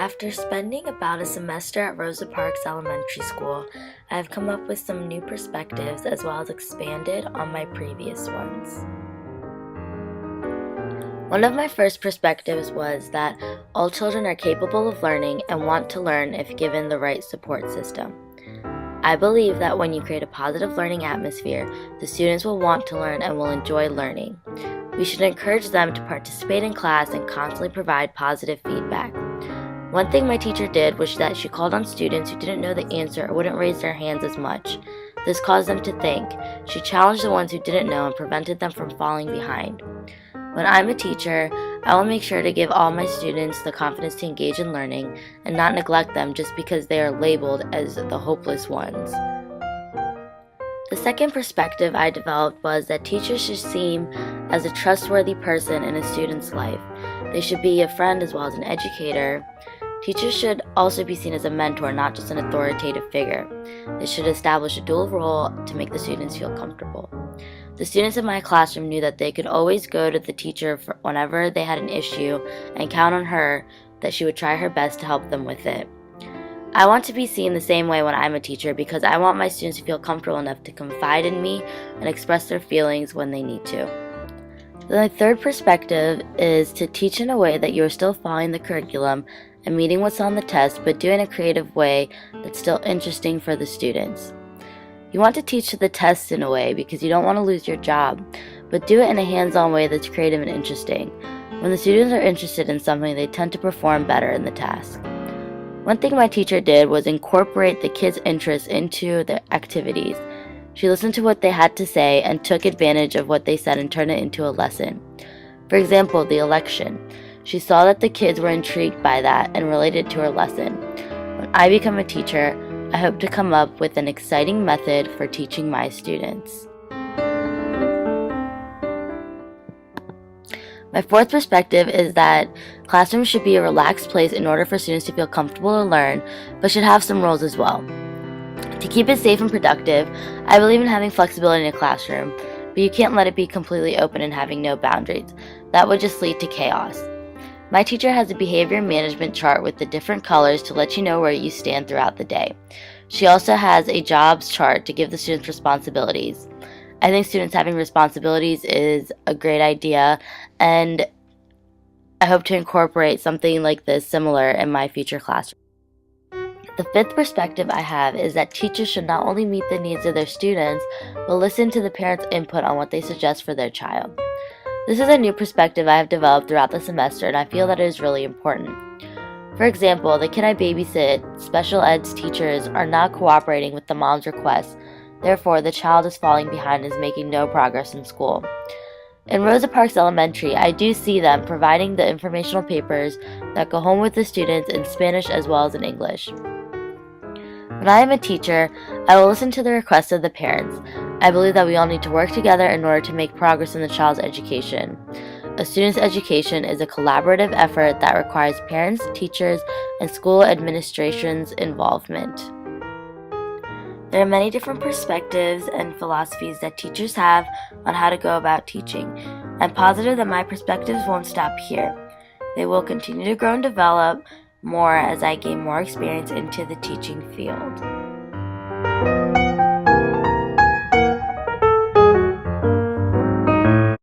After spending about a semester at Rosa Parks Elementary School, I have come up with some new perspectives as well as expanded on my previous ones. One of my first perspectives was that all children are capable of learning and want to learn if given the right support system. I believe that when you create a positive learning atmosphere, the students will want to learn and will enjoy learning. We should encourage them to participate in class and constantly provide positive feedback. One thing my teacher did was that she called on students who didn't know the answer or wouldn't raise their hands as much. This caused them to think. She challenged the ones who didn't know and prevented them from falling behind. When I'm a teacher, I will make sure to give all my students the confidence to engage in learning and not neglect them just because they are labeled as the hopeless ones. The second perspective I developed was that teachers should seem as a trustworthy person in a student's life. They should be a friend as well as an educator. Teachers should also be seen as a mentor, not just an authoritative figure. They should establish a dual role to make the students feel comfortable. The students in my classroom knew that they could always go to the teacher whenever they had an issue and count on her that she would try her best to help them with it. I want to be seen the same way when I'm a teacher because I want my students to feel comfortable enough to confide in me and express their feelings when they need to. The third perspective is to teach in a way that you are still following the curriculum and meeting what's on the test, but do it in a creative way that's still interesting for the students. You want to teach to the test in a way because you don't want to lose your job, but do it in a hands-on way that's creative and interesting. When the students are interested in something, they tend to perform better in the task. One thing my teacher did was incorporate the kids' interests into the activities. She listened to what they had to say and took advantage of what they said and turned it into a lesson. For example, the election. She saw that the kids were intrigued by that and related to her lesson. When I become a teacher, I hope to come up with an exciting method for teaching my students. My fourth perspective is that classrooms should be a relaxed place in order for students to feel comfortable to learn, but should have some rules as well. To keep it safe and productive, I believe in having flexibility in a classroom, but you can't let it be completely open and having no boundaries. That would just lead to chaos. My teacher has a behavior management chart with the different colors to let you know where you stand throughout the day. She also has a jobs chart to give the students responsibilities. I think students having responsibilities is a great idea, and I hope to incorporate something like this similar in my future classroom. The fifth perspective I have is that teachers should not only meet the needs of their students, but listen to the parents' input on what they suggest for their child. This is a new perspective I have developed throughout the semester, and I feel that it is really important. For example, the kid I babysit, special ed's teachers are not cooperating with the mom's requests. Therefore, the child is falling behind and is making no progress in school. In Rosa Parks Elementary, I do see them providing the informational papers that go home with the students in Spanish as well as in English. When I am a teacher, I will listen to the requests of the parents. I believe that we all need to work together in order to make progress in the child's education. A student's education is a collaborative effort that requires parents, teachers, and school administration's involvement. There are many different perspectives and philosophies that teachers have on how to go about teaching. I'm positive that my perspectives won't stop here. They will continue to grow and develop more as I gain more experience into the teaching field.